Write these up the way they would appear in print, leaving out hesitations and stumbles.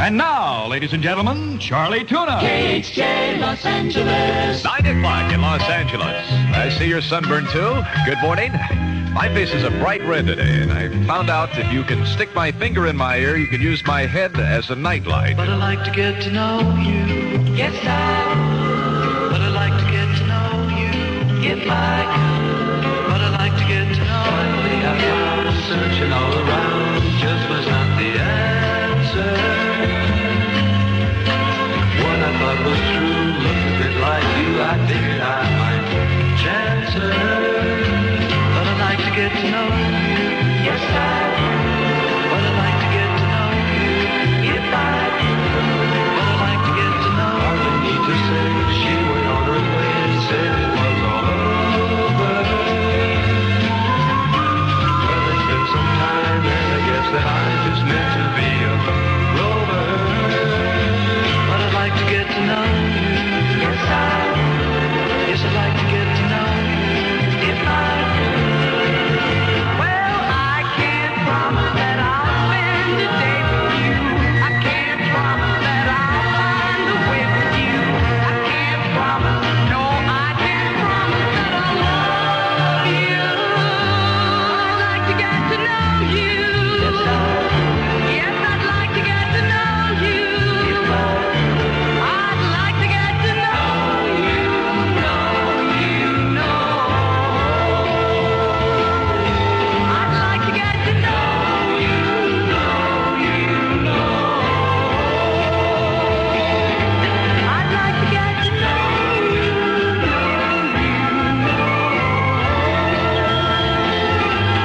And now, ladies and gentlemen, Charlie Tuna. KHJ Los Angeles. 9 o'clock in Los Angeles. I see you're sunburned too. Good morning. My face is a bright red today, and I found out if you can stick my finger in my ear, you can use my head as a nightlight. But I'd like to get to know you. Yes, I would. But I'd like to get to know you. If I could. But I'd like to get to know you. Finally, I found searching all around just was not the answer. One I thought was true looked a bit like you. I figured I might chance her. But I'd like to get to know you. Yes, I would. But I'd like to get to know you. If I could. But I'd like to get to know you. Hardly need to say she went on her way and said it was all over. Well, it's been some time and I guess that I just meant to be a rover. But I'd like to get to know you. Yes, I would. Yes, I'd like to get to know you. If I could. Well, I can't promise that I'll spend a day with you. I can't promise that I'll find a way with you. I can't promise, no, I can't promise that I'll love you. I'd like to get to know you. Yes, I would. Yes, I'd like to get to know you. If I could. I'd like to get to know you. I'd like to get to know you. I'd like to get to know you.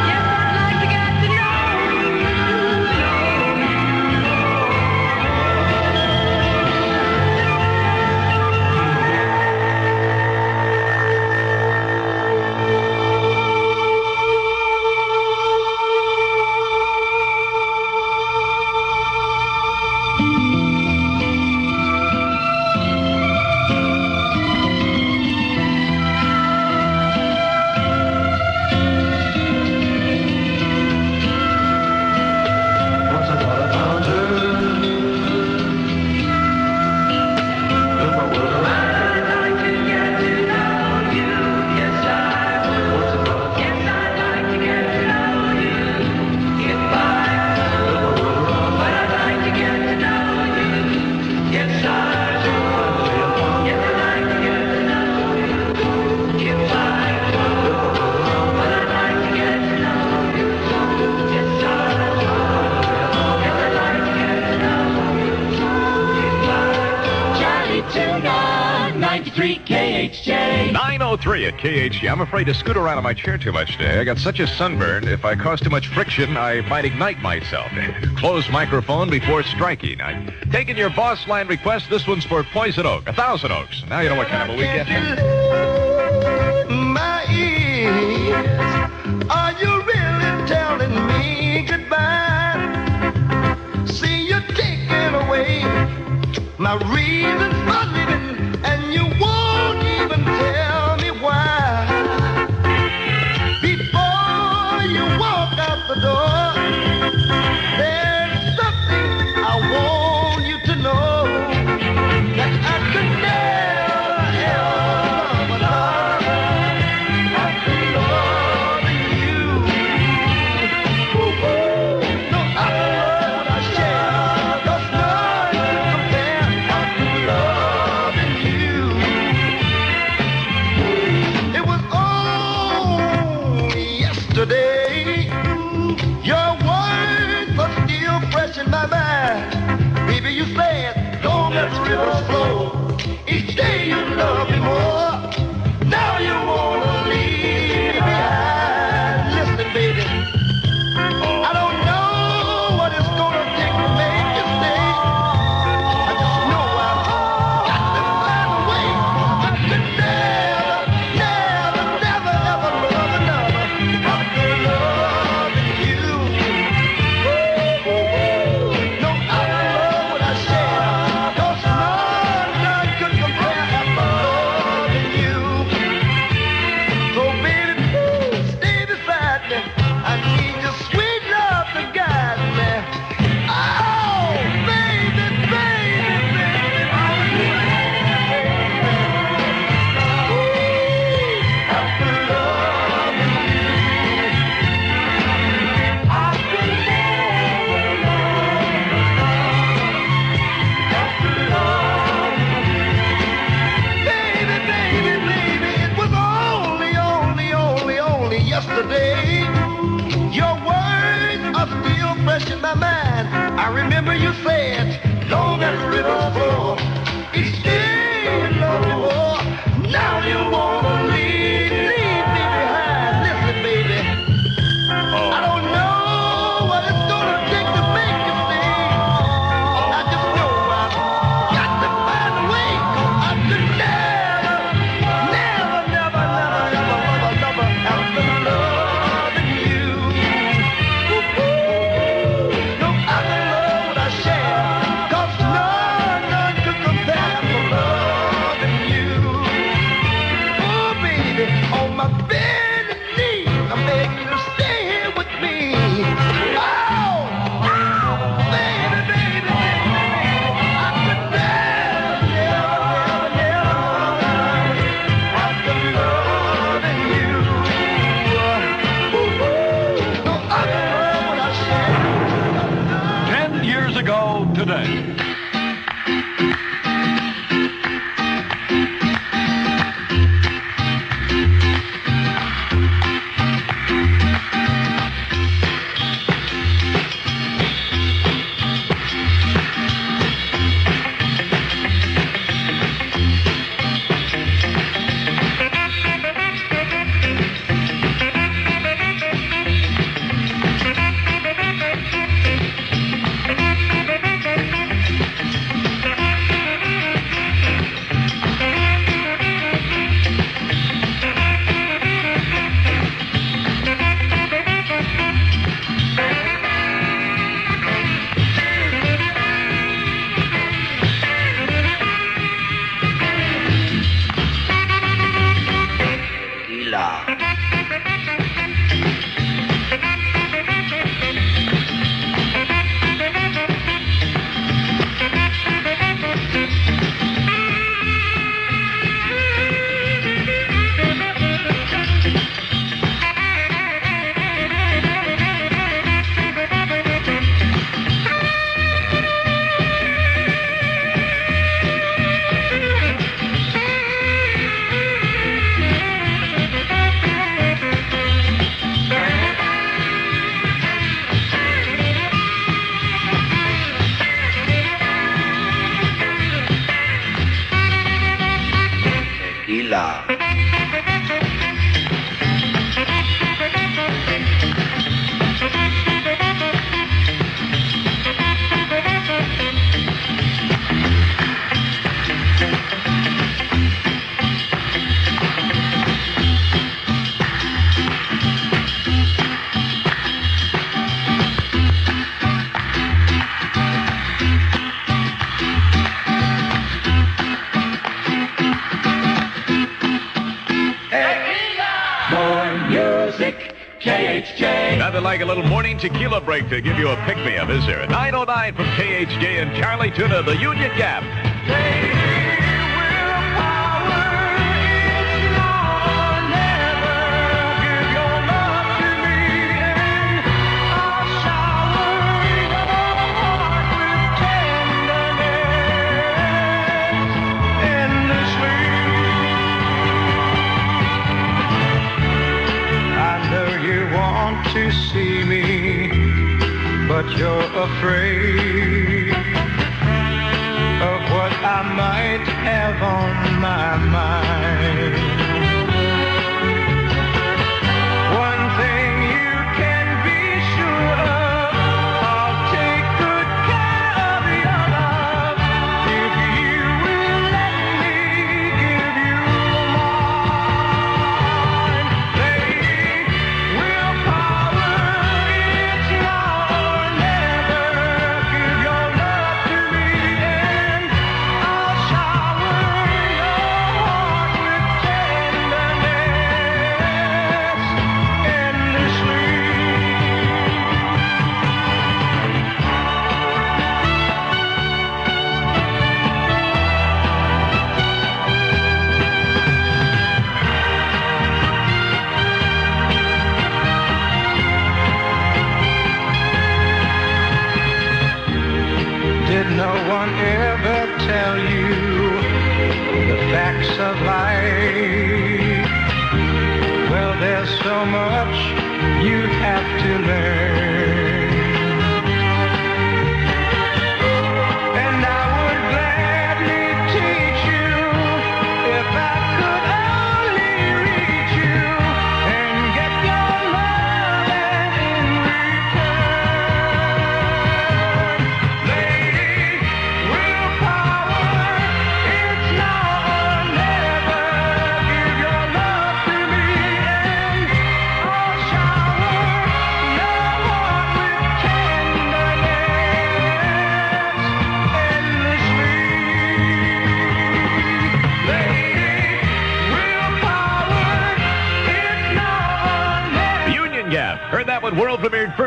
Yes, I'd like to get to Once I thought I found her. Look my world around. I'd like to get to know you. Yes, I would. Once I thought I found her. Yes, I'd like to get to know you. If I could. Look my world around. But I'd like to get to know you. Yes, I would. Yes, I'd like to get to know you. If I could. Look my world around. But I'd like to get to know you. Yes, I would. Yes, I'd like to get to know you. If I could. Charlie Tuna, 93 KHJ. 9:03 at KHJ. I'm afraid to scoot around in my chair too much today. I got such a sunburn, if I cause too much friction, I might ignite myself. Close microphone before striking. I'm taking your boss line request. This one's for Poison Oak, 1,000 Oaks. Now you know what kind of a weekend. My ears, are you really telling me goodbye? See, you're taking away my reasons for living, and you won't even tell me why. Before you walk out the door, there's something I want you to know, that I could never love another after loving you. No other love I share, 'cause none compare after loving you. It was only yesterday, your words are still fresh in my mind. Baby, you said, don't let the rivers flow. Each day you love me more. Now you wanna leave me behind. Listen, baby, I don't know what it's gonna take to make you stay. I just know I've got to find a way. I could never, never, never, ever love another after loving you. No other love would I share, 'cause none remember you said, long as the river flows, each day love you more. Now you wanna leave me behind. Listen, baby, I don't know what it's gonna take to make you stay. I just know I've got to find a way, 'cause I could never after loving you. No other love would I share, 'cause none could compare for loving you. Oh, baby, on my bended knee, I'm begging you to stay here with me. Oh, baby, I could never after loving you. No other love would I share. 10 years ago today. KHJ. Nothing like a little morning tequila break to give you a pick-me-up, is there? 9:09 from KHJ and Charlie Tuna, the Union Gap. To see me, but you're afraid of what I might have on my mind. One thing you can be sure of, I'll take good care of your love if you will let me give you mine. Lady, willpower, it's now or never. Give your love to me and I'll shower your heart with tenderness endlessly. Did no one ever tell you the facts of life? Well, there's so much you have to learn.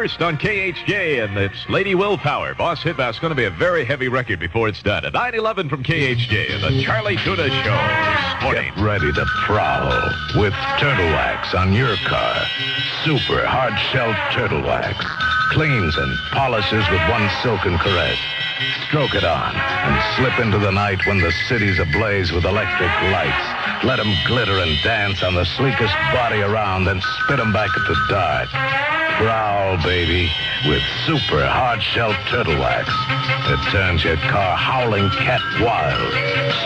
first on KHJ, and it's Lady Willpower. Boss Hit Bass. Going to be a very heavy record before it's done. At 9:11 from KHJ, and the Charlie Tuna Show. Morning. Get ready to prowl with Turtle Wax on your car. Super hard-shelled Turtle Wax. Cleans and polishes with one silken caress. Stroke it on and slip into the night when the city's ablaze with electric lights. Let 'em glitter and dance on the sleekest body around, then spit 'em back at the dark. Prowl, baby, with super hard-shelled Turtle Wax. It turns your car howling cat wild.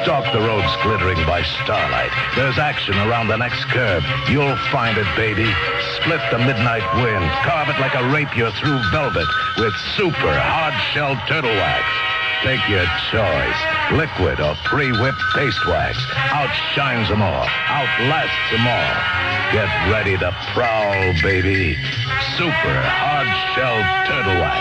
Stalk the roads glittering by starlight. There's action around the next curve. You'll find it, baby. Split the midnight wind. Carve it like a rapier through velvet with super hard-shelled Turtle Wax. Take your choice. Liquid or pre-whipped paste wax. Outshines them all. Outlasts them all. Get ready to prowl, baby. Super hard-shelled Turtle Wax.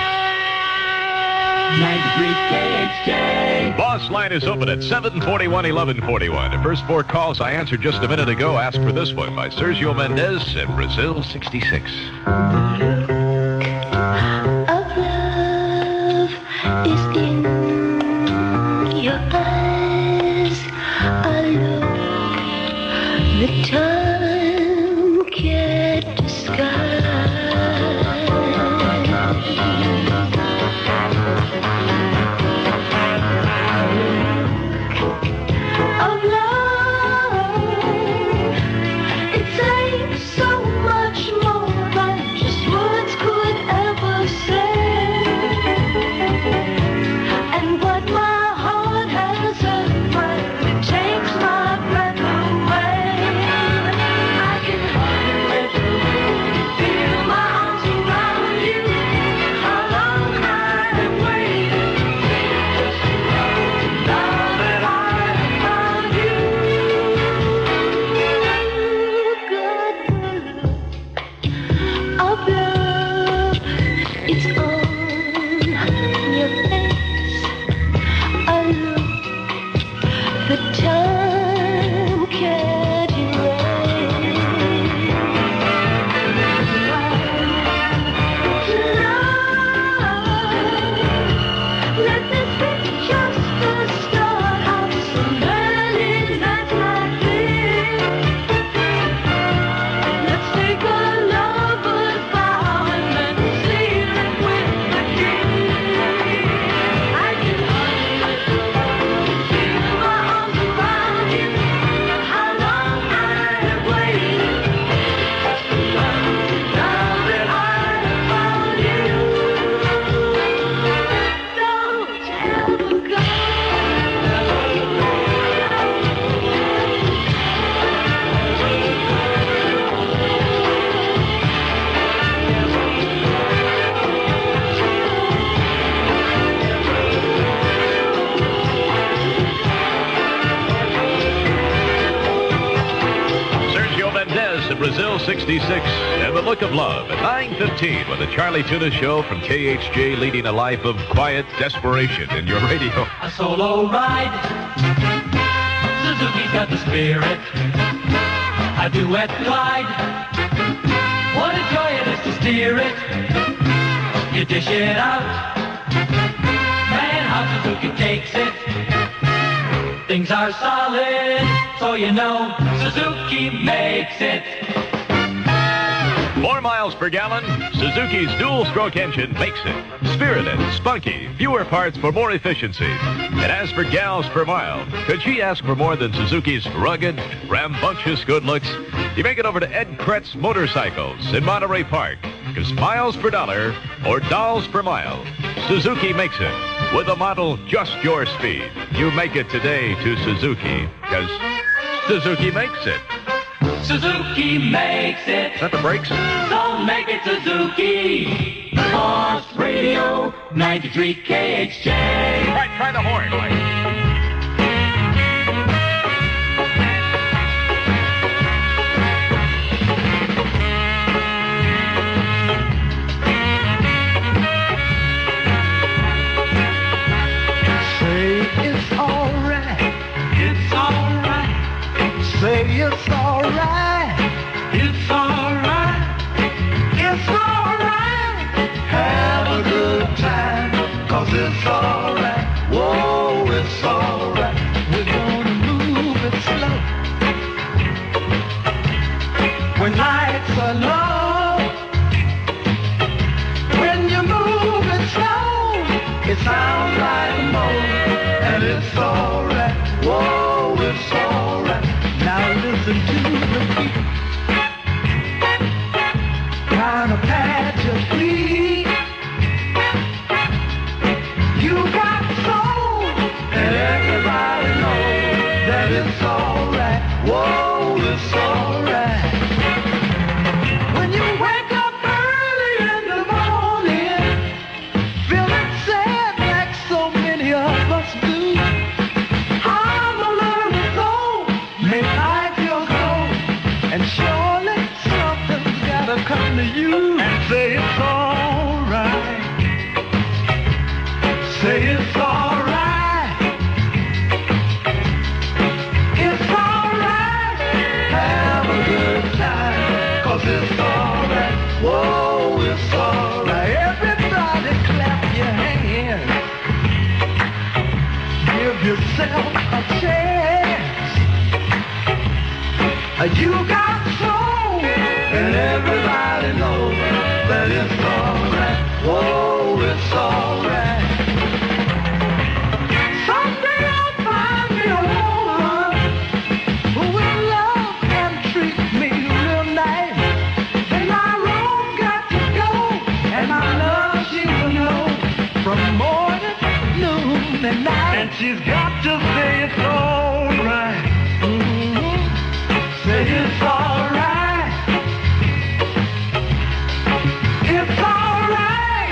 93 KHJ. Boss line is open at 741 1141. The first four calls I answered just a minute ago asked for this one by Sergio Mendez in Brazil 66. Of love is in your eyes. Alone, the time can't disguise. Of love, it takes so much more than just words could ever say. And what my heart has heard, it takes my breath away. I can hardly feel my arms around you. How long I have waited just now that I have found you. Good of love, it's on your face. A look the time can't erase. Tonight, let this be just the start of some early nights like this. Let's take a lover's vow and then seal it with a kiss. I can hardly feel my arms around you. How long I have waited just to learn now that I have found you. Don't ever go. Sergio Mendez in Brazil 66, and the look of love at 9:15 with the Charlie Tuna Show from KHJ, leading a life of quiet desperation in your radio. A solo ride. Suzuki's got the spirit. A duet glide. What a joy it is to steer it. You dish it out. Man, how Suzuki takes it. Things are solid, so you know Suzuki makes it. 4 miles per gallon, Suzuki's dual-stroke engine makes it. Spirited, spunky, fewer parts for more efficiency. And as for gals per mile, could she ask for more than Suzuki's rugged, rambunctious good looks? You make it over to Ed Kretz Motorcycles in Monterey Park. Because miles per dollar or dolls per mile, Suzuki makes it. With a model just your speed, you make it today to Suzuki. Because Suzuki makes it. Suzuki makes it. Is that the brakes? So make it Suzuki. Boss Radio 93 KHJ. All right, try the horn, Mike. Say it's alright. It's alright. Say it's alright. It's alright. It's alright. 'cause it's alright. Whoa, it's alright. We're gonna move it slow. When lights are low, when you move it slow, it sounds like a moan, and it's alright. Whoa, it's alright. Now listen to the beat. Kind of patch your feet. You got soul, and everybody knows that it's alright. Whoa, it's alright. When you wake up early in the morning, feeling sad like so many of us do, I'm a little soul, may light your glow, and surely something's gotta come to you and say it's alright. Say it's alright. It's alright. Have a good time, 'cause it's alright. Whoa, it's alright. Everybody clap your hands. Give yourself a chance. You got soul, and everybody knows that it's alright. Whoa, it's alright. Someday I'll find me a woman who will love and treat me real nice. Then my road got to go, and my love she will know from morning, noon, and night. And she's got to say it's alright. Say it's alright. It's alright.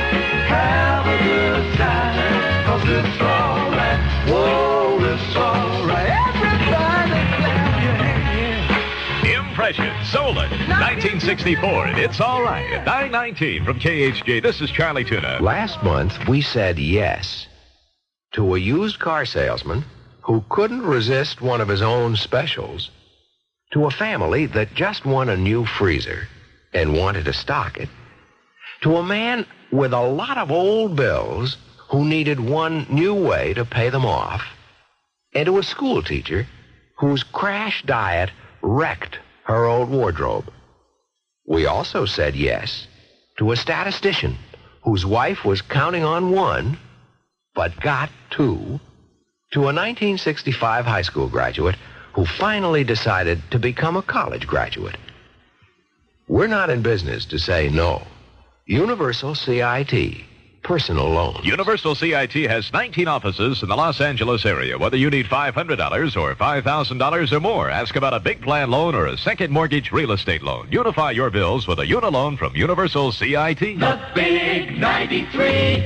Have a good time, 'cause it's alright. Whoa, it's alright. Everybody clap your hands. Impression, Solon, 1964, and it's all right at 9:19 from KHJ. This is Charlie Tuna. Last month, we said yes to a used car salesman who couldn't resist one of his own specials, to a family that just won a new freezer and wanted to stock it, to a man with a lot of old bills who needed one new way to pay them off, and to a school teacher whose crash diet wrecked her old wardrobe. We also said yes to a statistician whose wife was counting on one, but got two, to a 1965 high school graduate who finally decided to become a college graduate. We're not in business to say no. Universal CIT, personal loan. Universal CIT has 19 offices in the Los Angeles area. Whether you need $500 or $5,000 or more, ask about a big plan loan or a second mortgage real estate loan. Unify your bills with a Unilone from Universal CIT. The Big 93.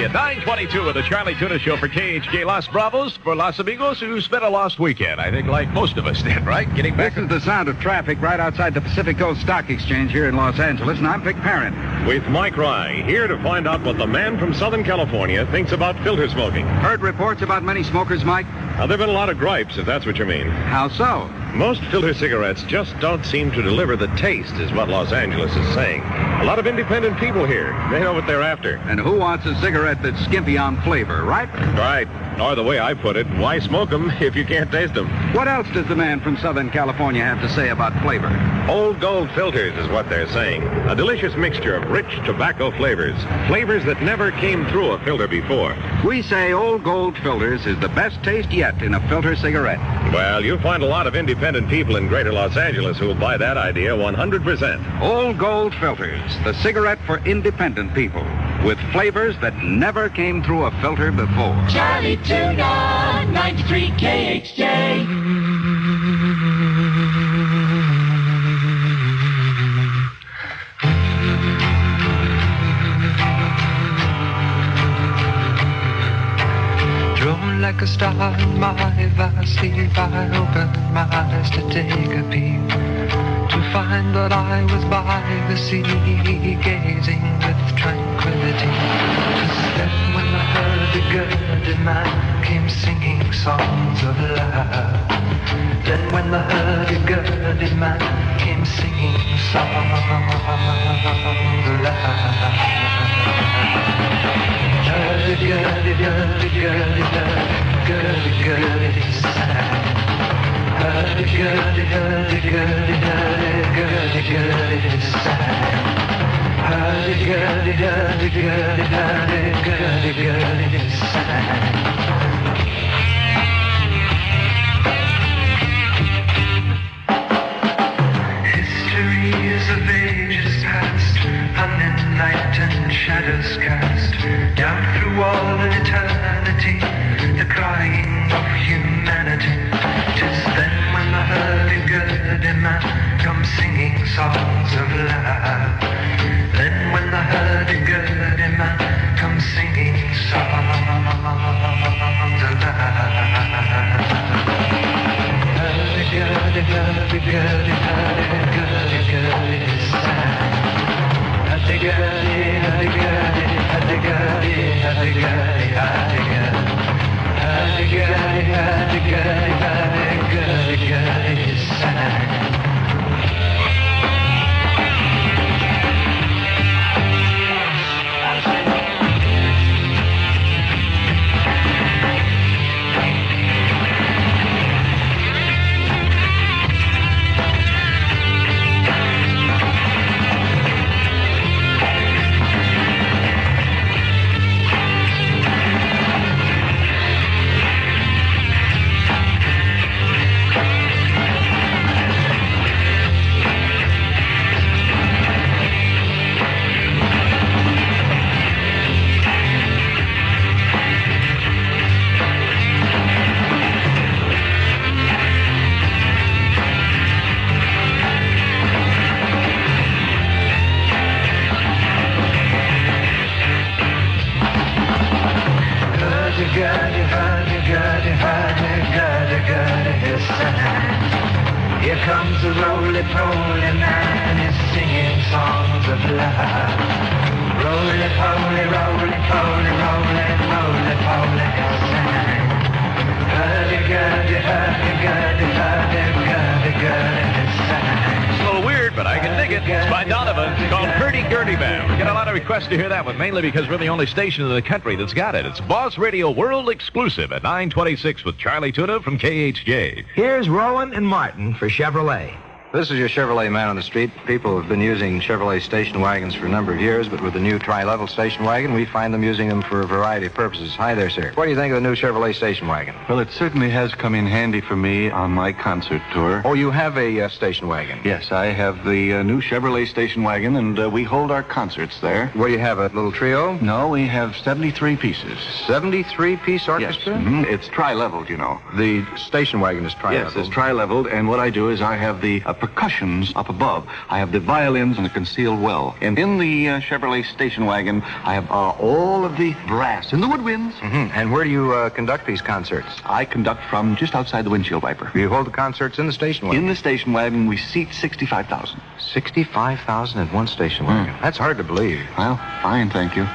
Friday at 9:22 with the Charlie Tuna Show for KHJ Los Bravos for Los Amigos who spent a lost weekend. I think like most of us did, right? Getting back. This is the sound of traffic right outside the Pacific Coast Stock Exchange here in Los Angeles, and I'm Vic Parent. With Mike Rye, here to find out what the man from Southern California thinks about filter smoking. Heard reports about many smokers, Mike? Now, there have been a lot of gripes, if that's what you mean. How so? Most filter cigarettes just don't seem to deliver the taste, is what Los Angeles is saying. A lot of independent people here. They know what they're after. And who wants a cigarette that's skimpy on flavor, right? Right. Or the way I put it, why smoke them if you can't taste them? What else does the man from Southern California have to say about flavor? Old Gold filters is what they're saying. A delicious mixture of rich tobacco flavors. Flavors that never came through a filter before. We say Old Gold Filters is the best taste yet in a filter cigarette. Well, you'll find a lot of independent people in greater Los Angeles who will buy that idea 100%. Old Gold Filters, the cigarette for independent people, with flavors that never came through a filter before. Charlie Tuna, 93 KHJ. Drawn like a star in my vast sleep, I opened my eyes to take a peep, to find that I was by the sea, gazing with tranquility. Just then when I heard the girded man came singing songs of love. Then when I heard the girded man came singing songs of love. Gurdy, gurdy, gurdy, gurdy, gurdy, gurdy, sang. Gurdy, gurdy, gurdy, gurdy, gurdy, gurdy, sang. Gurdy, gurdy, gurdy, gurdy, gurdy, gurdy, sang. Histories of ages past, unenlightened shadows cast down through all eternity, the crying of humanity. 'Tis then when I heard a girded man come singing songs of love. Then when I heard a girded man come singing songs of love. Gurdy, gurdy, gurdy, gurdy, gurdy, gurdy, sang. Gurdy, gurdy, gurdy, gurdy, gurdy, gurdy, gurdy, gurdy, gurdy, gurdy, gurdy, sang. Here comes the roly-poly man, he's singing songs of love. Roly-poly, roly-poly, roly-poly, sang. Hurdy-gurdy, hurdy-gurdy, hurdy-gurdy, gurdy, sang. It's a little weird, but I can dig it. It's by Donovan. It's called Hurdy-Gurdy Band. We get a lot of requests to hear that one, mainly because we're the only station in the country that's got it. It's Boss Radio World Exclusive at 9:26 with Charlie Tuna from KHJ. Here's Rowan and Martin for Chevrolet. This is your Chevrolet man on the street. People have been using Chevrolet station wagons for a number of years, but with the new tri-level station wagon, we find them using them for a variety of purposes. Hi there, sir. What do you think of the new Chevrolet station wagon? Well, it certainly has come in handy for me on my concert tour. Oh, you have a station wagon? Yes, I have the new Chevrolet station wagon, and we hold our concerts there. What do you have, a little trio? No, we have 73 pieces. 73-piece orchestra? Yes. Mm-hmm. It's tri-leveled, you know. The station wagon is tri-leveled? Yes, it's tri-leveled, and what I do is I have the percussions up above. I have the violins and the concealed well. And in the Chevrolet station wagon, I have all of the brass and the woodwinds. Mm-hmm. And where do you conduct these concerts? I conduct from just outside the windshield wiper. You hold the concerts in the station wagon? In the station wagon, we seat 65,000. 65,000 in one station wagon. That's hard to believe. Well, fine, thank you.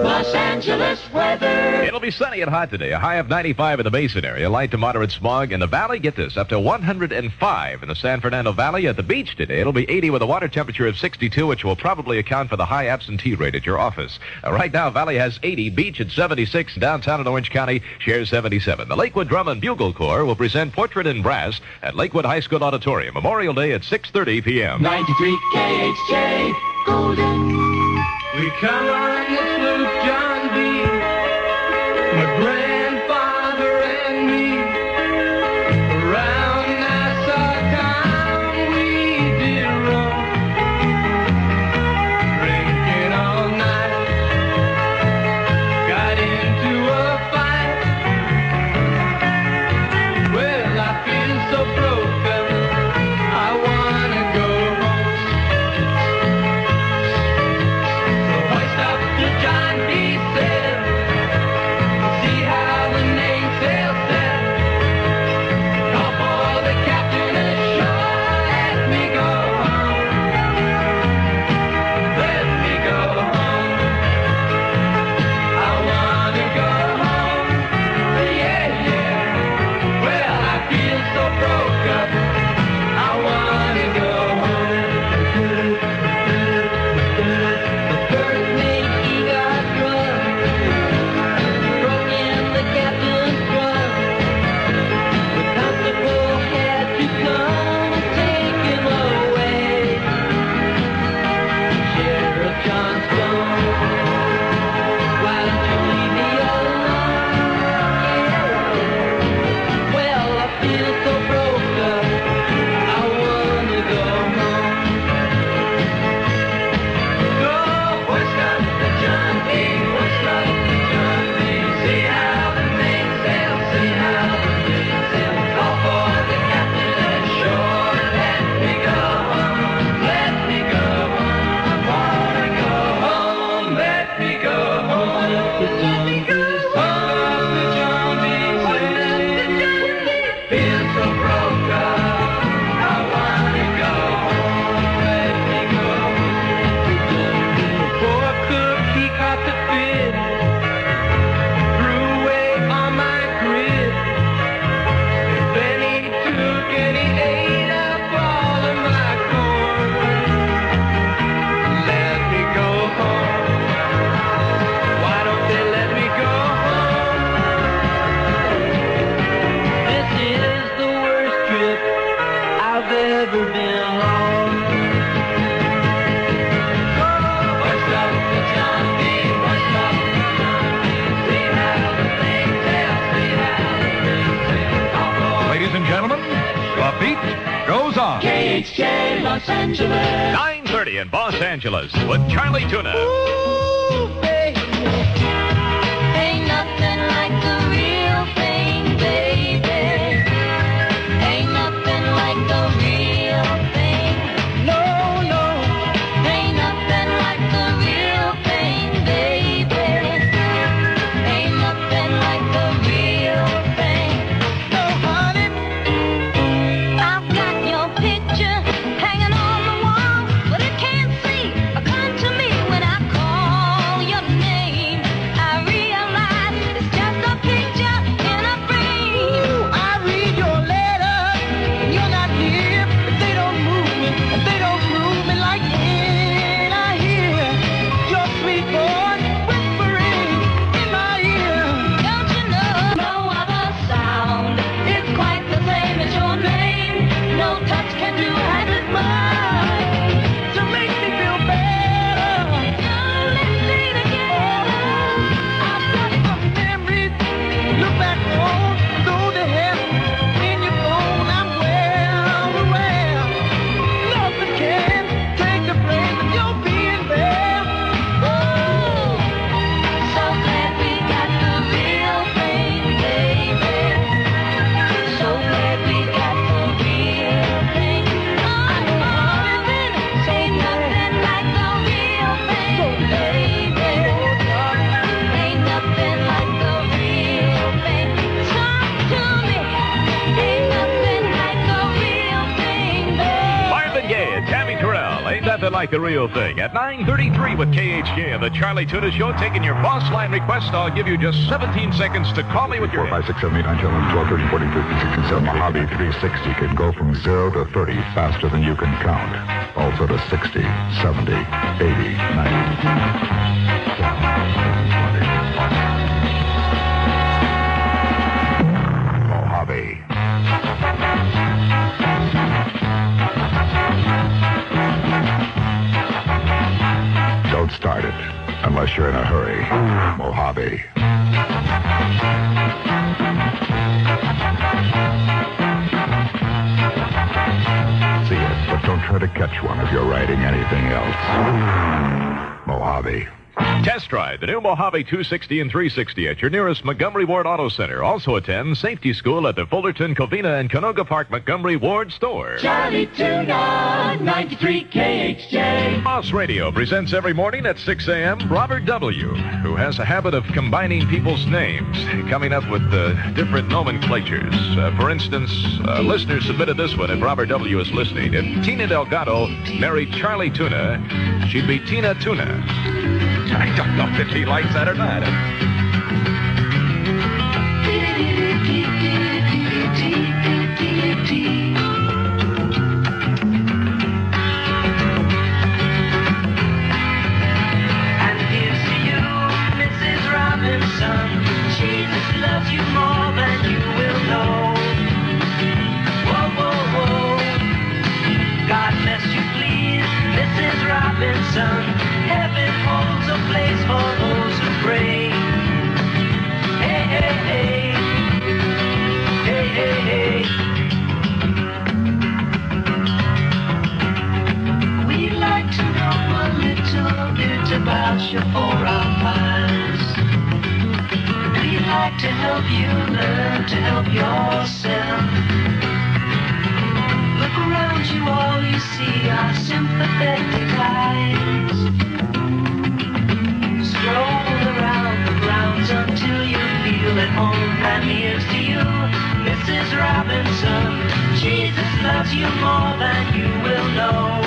Los Angeles weather. It'll be sunny and hot today. A high of 95 in the Basin area. Light to moderate smog in the valley. Get this, up to 105 in the San Fernando Valley. At the beach today, it'll be 80 with a water temperature of 62, which will probably account for the high absentee rate at your office. Right now, Valley has 80, beach at 76, downtown in Orange County shares 77. The Lakewood Drum and Bugle Corps will present Portrait in Brass at Lakewood High School Auditorium, Memorial Day at 6:30 p.m. 93 KHJ Golden. We come on the sloop John B. My grandfather and me. Around Nassau town we did roam. Drinking all night. Got into a fight. Well, I feel so broken. I wanna go home. Hoist up the John B. sail. See how the mainsail set. Call for the captain ashore. Let me go home. Let me go home. I wanna go home. Yeah, yeah. Well, I feel so broke up. I wanna go home. The first mate, he got drunk, broke in the captain's trunk. The constable had to come and take him away. Sheriff Johnstone, why don't you leave me alone? Well, I feel so broke up, I wanna go home. Go, hoist up the John B. Hoist up the John B. See how the mainsail, see how the mainsail. Call for the captain ashore. Let me go home, let me go home. I wanna go home, let me go home. Let me go home. The John B. Feel so broke up. I wanna go home, let me go home. Poor cook, he caught the fit. Threw away all my grit. Then he took and he ate up all of my corn. Let me go home. Why don't they let me go home? This is the worst trip I've ever been on. Hoist up the John B. Hoist up the John B. See how the mainsail, see how the mainsail. Call for Ladies and gentlemen, the beat goes on. KHJ Los Angeles. 9:30 in Los Angeles with Charlie Tuna. Ooh, baby. Ain't nothing like the real thing, baby. Ain't nothing like the real thing. No, no. Ain't nothing like the real thing, baby. Ain't nothing like the real thing. No, honey. I've got your picture hanging on the wall, but it can't see or come to me when I call like the real thing. At 9:33 with KHJ and the Charlie Tuna Show, taking your boss line request. I'll give you just 17 seconds to call me with your 4, 5, 6, 7, 8, 9, 10, 11, 12, 13, 14, 15, 16, 17. Mojave 360 can go from 0 to 30 faster than you can count. Also to 60, 70, 80, 90. Mojave. Don't start it unless you're in a hurry. Mojave. See it, but don't try to catch one if you're riding anything else. Mojave. Test drive the new Mojave 260 and 360 at your nearest Montgomery Ward Auto Center. Also attend safety school at the Fullerton, Covina, and Canoga Park Montgomery Ward store. Charlie Tuna, 93 KHJ. Boss Radio presents every morning at 6 a.m. Robert W., who has a habit of combining people's names, coming up with different nomenclatures. For instance, listeners submitted this one if Robert W. is listening. If Tina Delgado married Charlie Tuna, she'd be Tina Tuna. I don't know if he likes that or not. And here's to you, Mrs. Robinson. Jesus loves you more than you will know. Whoa, whoa, whoa. God bless you, please, Mrs. Robinson. Heaven holds a place for those who pray. Hey, hey, hey. Hey, hey, hey. We'd like to know a little bit about you for our files. We'd like to help you learn to help yourself. Look around you, all you see are sympathetic eyes. Stroll around the grounds until you feel at home. And here's to you, Mrs. Robinson. Jesus loves you more than you will know.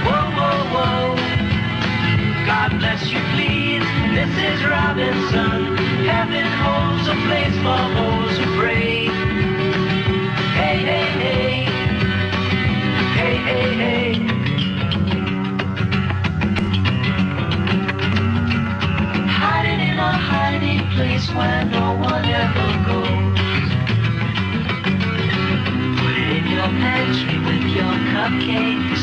Whoa, whoa, whoa. God bless you, please, Mrs. Robinson. Heaven holds a place for those who pray. Hey, hey, hey. Hey, hey, hey. Hiding in a hiding place where no one ever goes. Put it in your pantry with your cupcakes.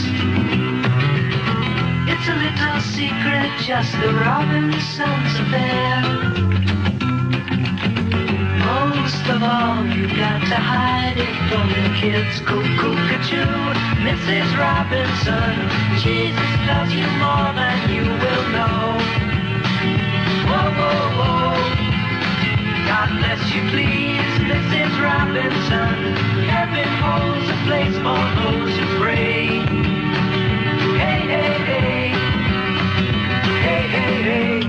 It's a little secret, just the Robinsons affair. Most of all, you got to hide it from the kids. Cuckoo-ca-choo, Mrs. Robinson. Jesus loves you more than you will know. Whoa, whoa, whoa. God bless you, please, Mrs. Robinson. Heaven holds a place for those who pray. Hey, hey, hey. Hey, hey, hey.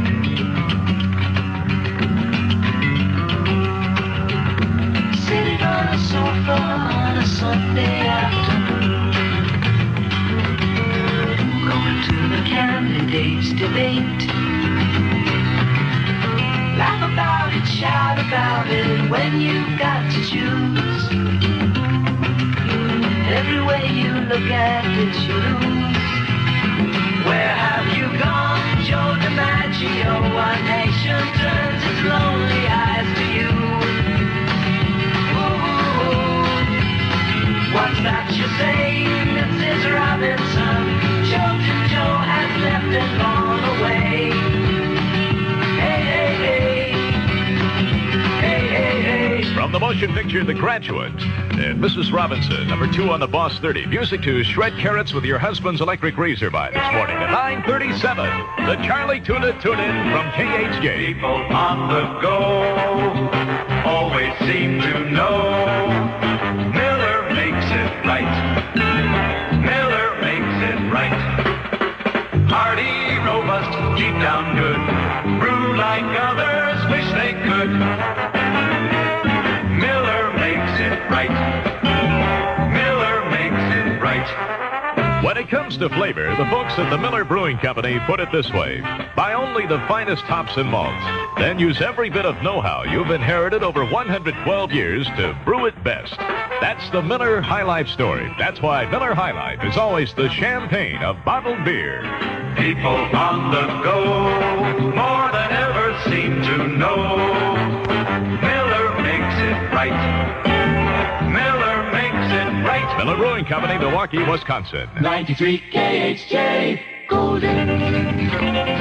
Sitting on a sofa on a Sunday afternoon, going to the candidates' debate. Laugh about it, shout about it when you've got to choose. Every way you look at it, you lose. Where have you gone, Joe DiMaggio? Our nation turns its lonely eyes to you. What's that you say, Mrs. Robinson? Children Joe has left and gone away. Hey, hey, hey. Hey, hey, hey. From the motion picture The Graduate, and Mrs. Robinson, number 2 on the Boss 30. Music to Shred Carrots with Your Husband's Electric Razor by this morning at 9:37. The Charlie Tuna Tune-In from KHJ. People on the go always seem to know Miller makes it right. Miller makes it right. Hearty, robust, deep down good. Brew like others wish they could. Miller makes it right. Miller makes it right. When it comes to flavor, the folks at the Miller Brewing Company put it this way. Buy only the finest hops and malts. Then use every bit of know-how you've inherited over 112 years to brew it best. That's the Miller High Life story. That's why Miller High Life is always the champagne of bottled beer. People on the go more than ever seem to know. Miller makes it right. Miller makes it right. Miller Brewing Company, Milwaukee, Wisconsin. 93 KHJ Golden.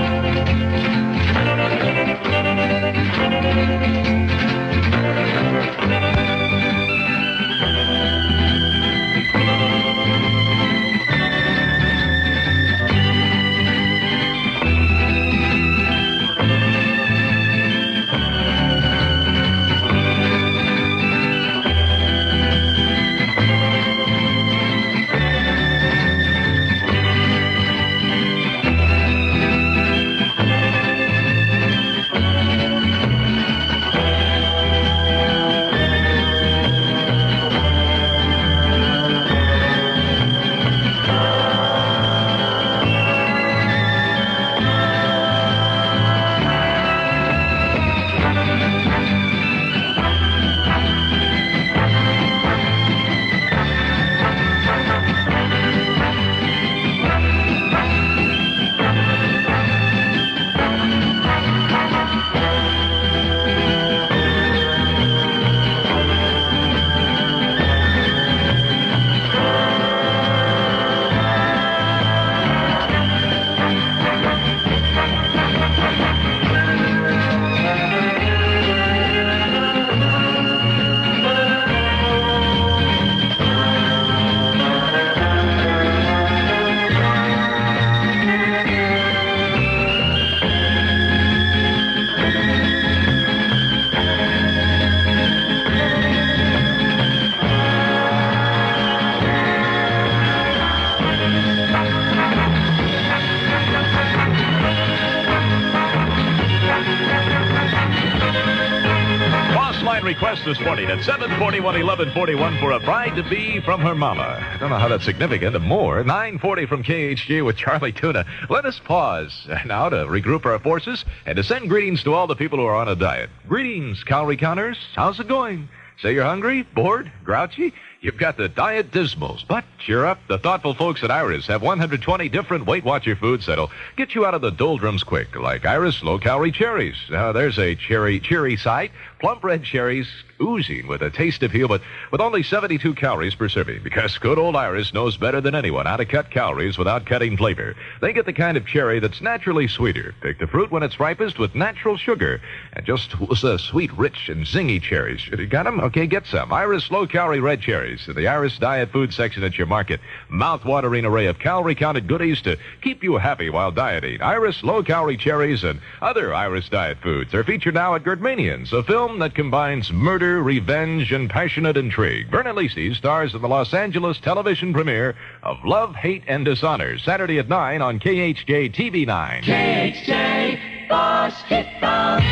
Request this morning at 741-1141 for a bride-to-be from her mama. I don't know how that's significant. More. 940 from KHJ with Charlie Tuna. Let us pause now to regroup our forces and to send greetings to all the people who are on a diet. Greetings, calorie counters. How's it going? Say you're hungry, bored, grouchy? You've got the diet dismals. But cheer up. The thoughtful folks at Iris have 120 different Weight Watcher foods that'll get you out of the doldrums quick, like Iris low-calorie cherries. Now, there's a cheery sight. Plump red cherries oozing with a taste appeal, but with only 72 calories per serving, because good old Iris knows better than anyone how to cut calories without cutting flavor. They get the kind of cherry that's naturally sweeter. Pick the fruit when it's ripest with natural sugar, and just sweet, rich, and zingy cherries. You got them? Okay, get some. Iris low-calorie red cherries in the Iris Diet Food section at your market. Mouth-watering array of calorie-counted goodies to keep you happy while dieting. Iris low-calorie cherries and other Iris Diet foods are featured now at Gerdmanians, a film that combines murder, revenge, and passionate intrigue. Vernon Lisi stars in the Los Angeles television premiere of Love, Hate, and Dishonor, Saturday at 9 on KHJ TV9. KHJ Boss Hit Bomb.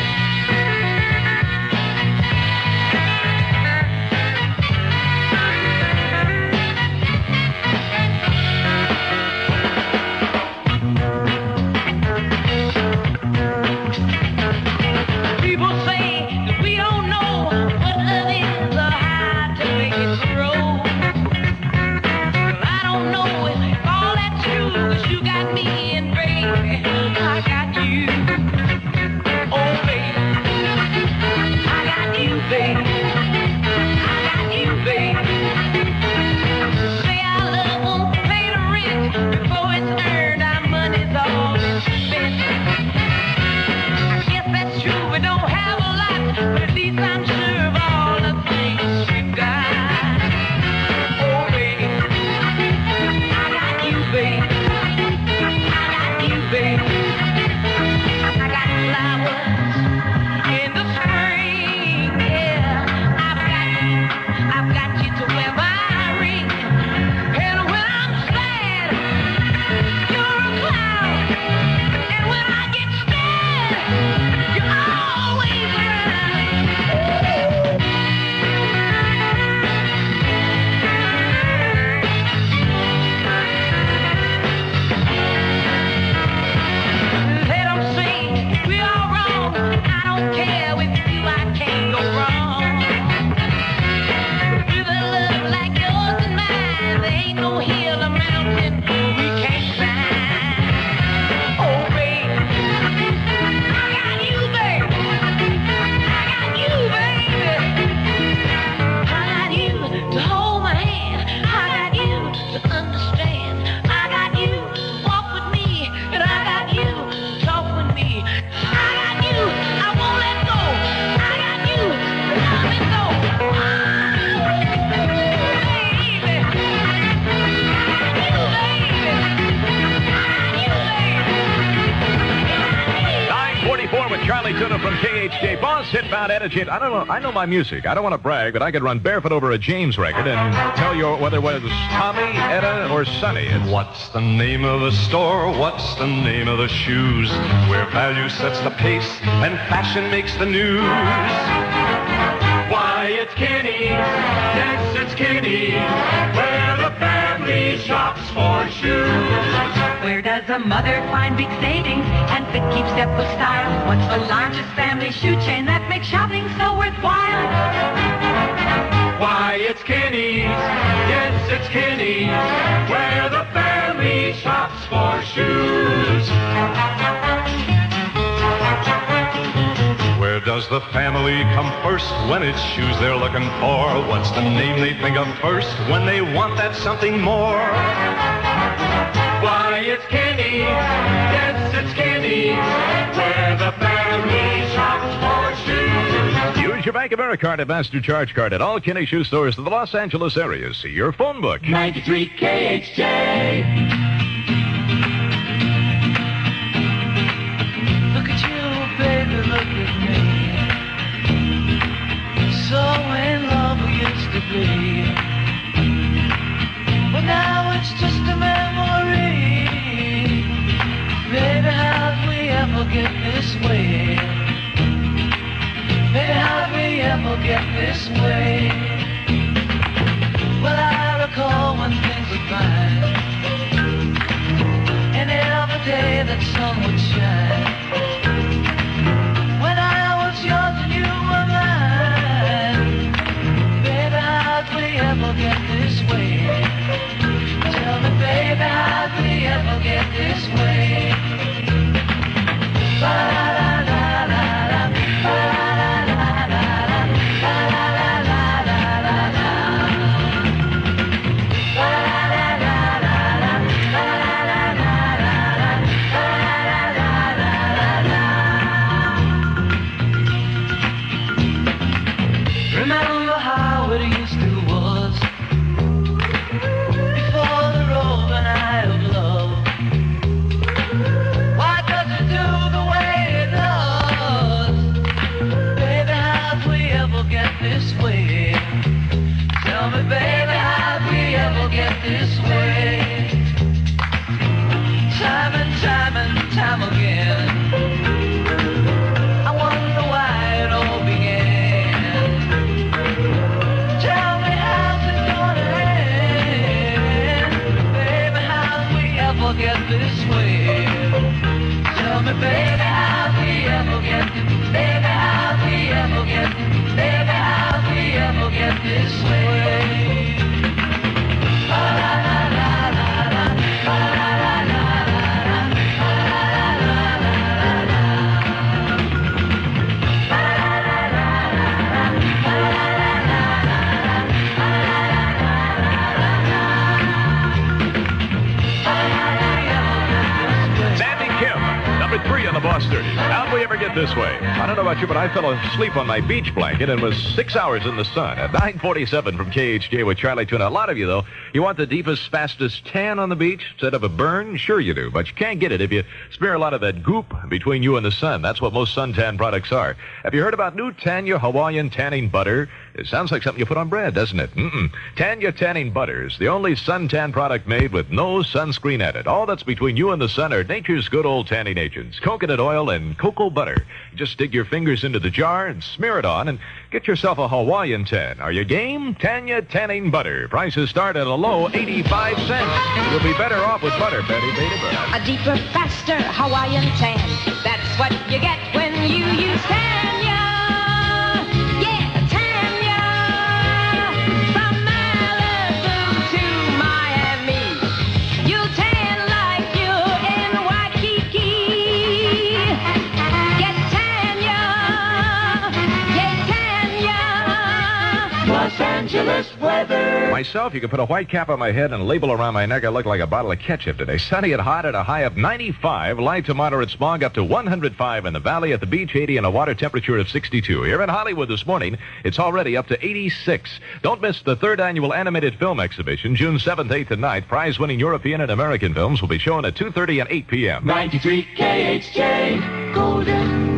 Charlie Tuna from KHJ. Boss hit-bound attitude. I don't know. I know my music. I don't want to brag, but I could run barefoot over a James record and tell you whether it was Tommy, Etta, or Sonny. What's the name of the store? What's the name of the shoes? Where value sets the pace and fashion makes the news. Why, it's Kenny's. Yes, it's Kenny's. Where the family shops for shoes. Where does a mother find big savings and fit keep step with style? What's the largest family shoe chain that makes shopping so worthwhile? Why, it's Kenny's. Yes, it's Kenny's. Where the family shops for shoes. Where does the family come first when it's shoes they're looking for? What's the name they think of first when they want that something more? Why, it's Kenny's. Yes, it's Kenny's. Where the family shops for shoes. Use your Bank of America card, Master Charge card at all Kenny shoe stores in the Los Angeles area. See your phone book. 93 KHJ. Look at you, baby, look at me. So in love we used to be. But now it's just a memory. Baby, how'd we ever get this way? Baby, how'd we ever get this way? Well, I recall when things were fine, and every day that sun would shine. When I was yours and you were mine. Baby, how'd we ever get this way? Tell me, baby, how'd we ever get this way? Ba-da-da-da-da-da, ba-da-da-da-da-da, ba-da-da-da-da-da-da. Ba-da-da-da-da-da, ba-da-da-da-da-da, ba-da-da-da-da-da. Remember how it used to was before the road and I of love. Why does it do the way it does? Baby, how'd we ever get this way? Tell me, baby, how'd we ever get this way? Time and time and time again, I wonder why it all began. Tell me, how's it gonna end? Baby, how'd we ever get this way? Tell me, baby, how'd we ever get this? Baby, how'd we ever get this? Baby, how'd we ever get this way? Ba-da-da-da-da-da, ba-da-da-da-da-da, Sandy Kim, number 3 on the Boss 30. How'd we ever get this way? I don't know about you, but I fell asleep on my beach blanket and was 6 hours in the sun at 9:47 from KHJ with Charlie Tuna. A lot of you, though, you want the deepest, fastest tan on the beach instead of a burn? Sure you do, but you can't get it if you smear a lot of that goop between you and the sun. That's what most suntan products are. Have you heard about new Tanya Hawaiian tanning butter? It sounds like something you put on bread, doesn't it? Tanya Tanning Butter is the only suntan product made with no sunscreen added. All that's between you and the sun are nature's good old tanning agents, coconut oil and cocoa butter. Just stick your fingers into the jar and smear it on and get yourself a Hawaiian tan. Are you game? Tanya Tanning Butter. Prices start at a low 85 cents. You'll be better off with butter, Betty. A deeper, faster Hawaiian tan. That's what you get when you use Tanya. Yeah, Tanya. From Malibu to Miami. You tan like you're in Waikiki. Get Tanya. Get Tanya. Los Angeles weather. Myself, you can put a white cap on my head and a label around my neck. I look like a bottle of ketchup today. Sunny and hot at a high of 95. Light to moderate smog up to 105 in the valley. At the beach, 80 and a water temperature of 62. Here in Hollywood this morning, it's already up to 86. Don't miss the 3rd annual animated film exhibition, June 7th, 8th, and 9th. Prize-winning European and American films will be shown at 2:30 and 8 p.m. 93 KHJ Golden.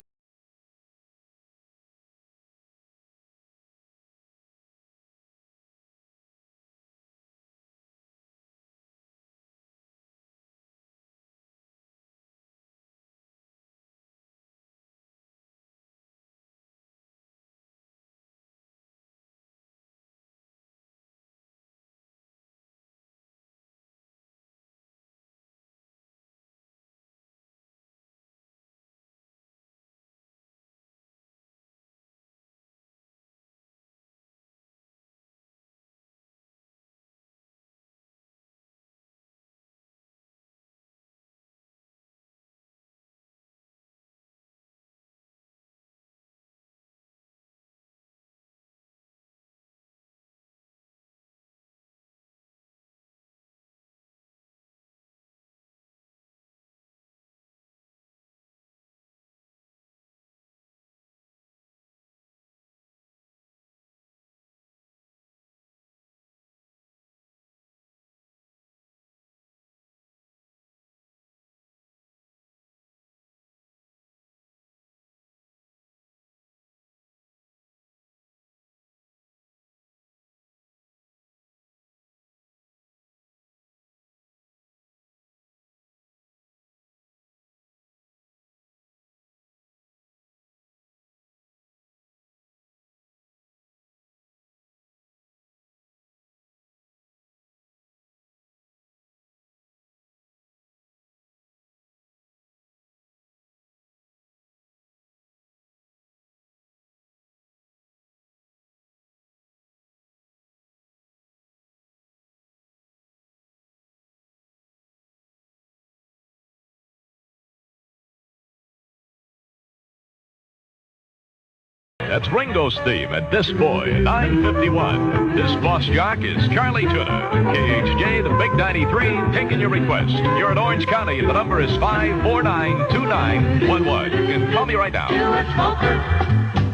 That's Ringo's theme at Disc Boy, 9:51. This boss jock is Charlie Tuna. KHJ, the Big 93, taking your request. You're in Orange County, and the number is 549-2911. You can call me right now.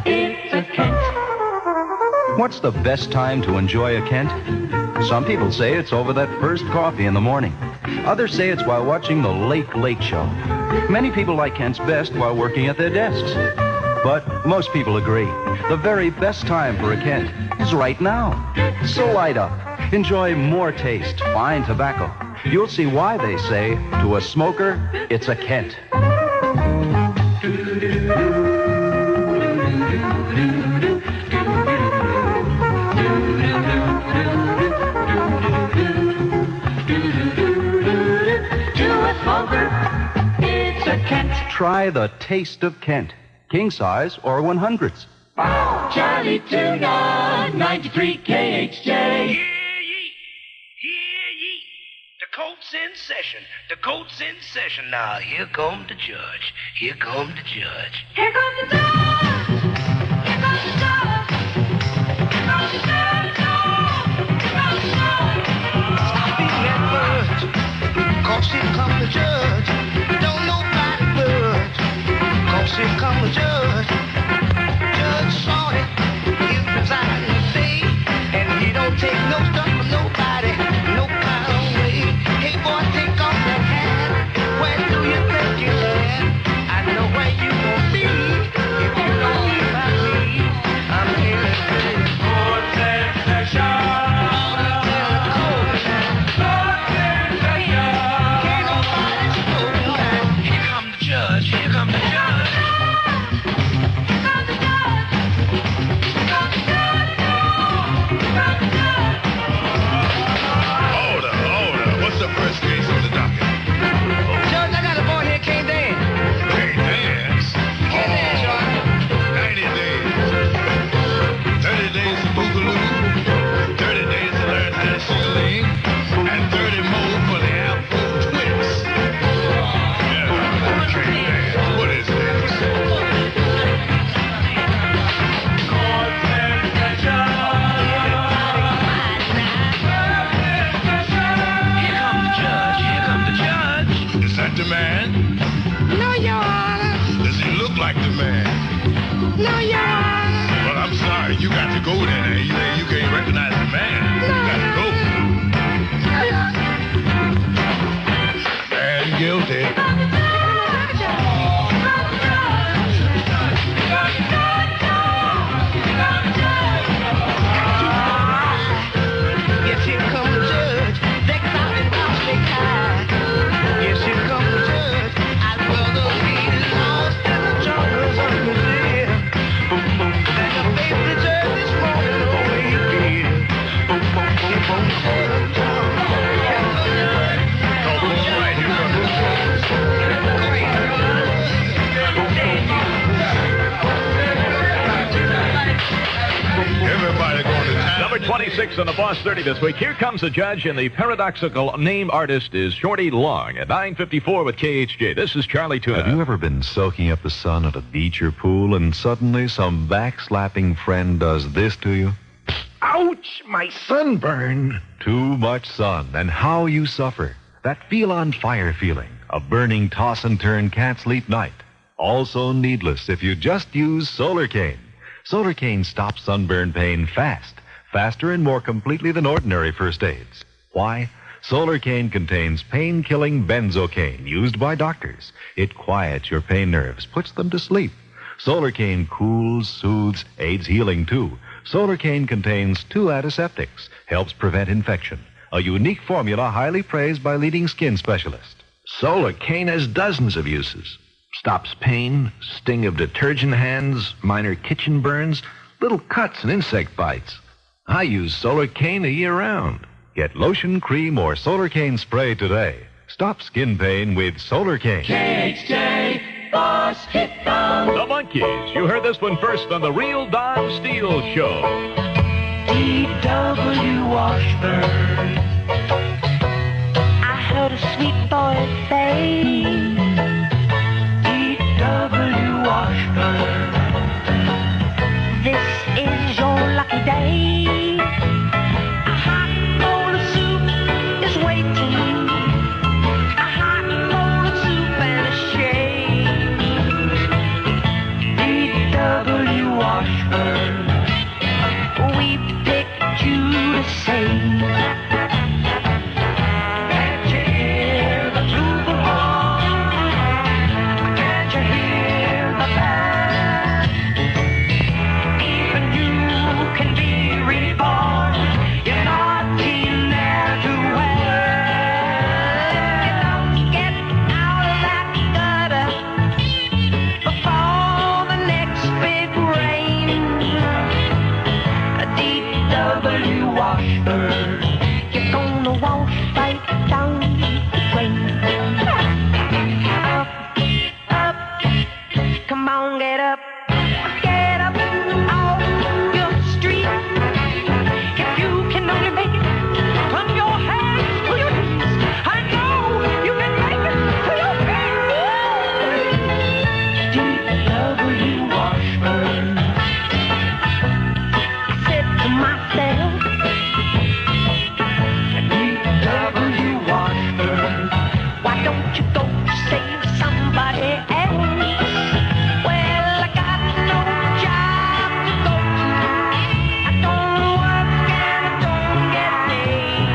It's a Kent. What's the best time to enjoy a Kent? Some people say it's over that first coffee in the morning. Others say it's while watching the Late Show. Many people like Kent's best while working at their desks. But most people agree, the very best time for a Kent is right now. So light up. Enjoy more taste, fine tobacco. You'll see why they say, to a smoker, it's a Kent. It's a Kent. Try the taste of Kent. King size or 100s. Charlie Tuna, 93 KHJ. The court's in session. The court's in session. Now, here come the judge. Here come the judge. Here comes the judge. Here comes the judge. Here comes the judge. Here comes the judge. Stop beating that bird, 'cause here come the judge. Don't nobody budge, 'cause here come the judge. Judge Shorty, he's presiding today, and he don't take no stuff from nobody, no kind of way. Hey boy, take off that hat. Where do you think you're at? I know where you gonna be if you don't be by me. I'm here to say, court's in session. Here come the judge. Here come the judge. Order. What's the first case on the docket? Judge, I got a boy here can't dance. Can't dance. Can't dance, Shorty. 90 days. 30 days to boogaloo. 30 days to learn how to shilling. And 30 more for the Apple Twix. Yeah, can't dance. What is this? Here come the judge. Here come the judge. Is that the man? No, Your Honor. Does he look like the man? No, Your Honor. Well, I'm sorry. You got to go there. You can't recognize the man. You got to go. Man guilty. Yes, here come the judge. Decked out in brown snake hide. Yes, here come the judge. I'd rather be lost in the jungles of Brazil. Boom, boom. Than to face the judge this morning the way he did. Boom, boom, boom, boom, judge. Everybody going to town. Number 26 on the Boss 30 this week. Here comes the judge, and the paradoxical name artist is Shorty Long at 9:54 with KHJ. This is Charlie Tuna. Have you ever been soaking up the sun at a beach or pool, and suddenly some backslapping friend does this to you? Ouch! My sunburn. Too much sun, and how you suffer. That feel on fire feeling, a burning toss and turn can't sleep night. Also needless if you just use Solar Cane. Solar Cane stops sunburn pain fast, faster and more completely than ordinary first aids. Why? Solar Cane contains pain-killing benzocaine used by doctors. It quiets your pain nerves, puts them to sleep. Solar Cane cools, soothes, aids healing too. Solar Cane contains 2 antiseptics, helps prevent infection. A unique formula highly praised by leading skin specialists. Solar Cane has dozens of uses. Stops pain, sting of detergent hands, minor kitchen burns, little cuts and insect bites. I use Solar Cane a year round. Get lotion, cream, or Solar Cane spray today. Stop skin pain with Solar Cane. KHJ, Boss Hit Down. The Monkees. You heard this one first on the Real Don Steele Show. D.W. Washburn. I heard a sweet boy say, D.W. Washburn. D.W. Washburn, we picked you to save. Can't you hear the flugelhorn? Can't you hear the band? Even you can be reborn. You're not in there to win. Get out of that gutter before the next big rain. D.W. Washburn, you're gonna wash right down the drain. Up, up, come on, get up. Get up off your street. If you can only make it from your hands to your knees, I know you can make it to your feet. D.W. Washburn, I said to myself, D.W. Washburn, why don't you go save somebody else? Well, I got no job to go to. I don't work and I don't get paid.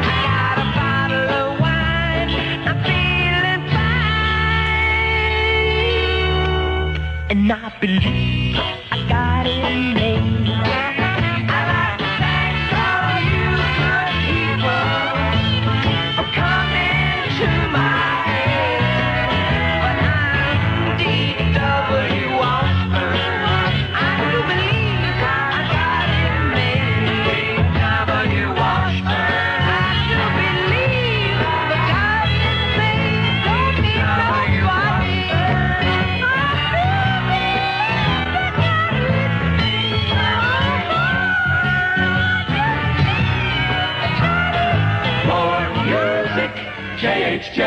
I got a bottle of wine, I'm feeling fine. And I believe I got it made. I'd like to thank all of you good people for coming to my head. But I'm D.W. Washburn. I do believe I got it made. D.W. Washburn. I do believe I got it made. Don't need nobody. More music, KHJ.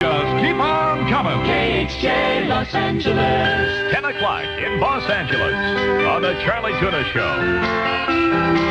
Just keep on coming. KHJ Los Angeles. 10 o'clock in Los Angeles on the Charlie Tuna Show.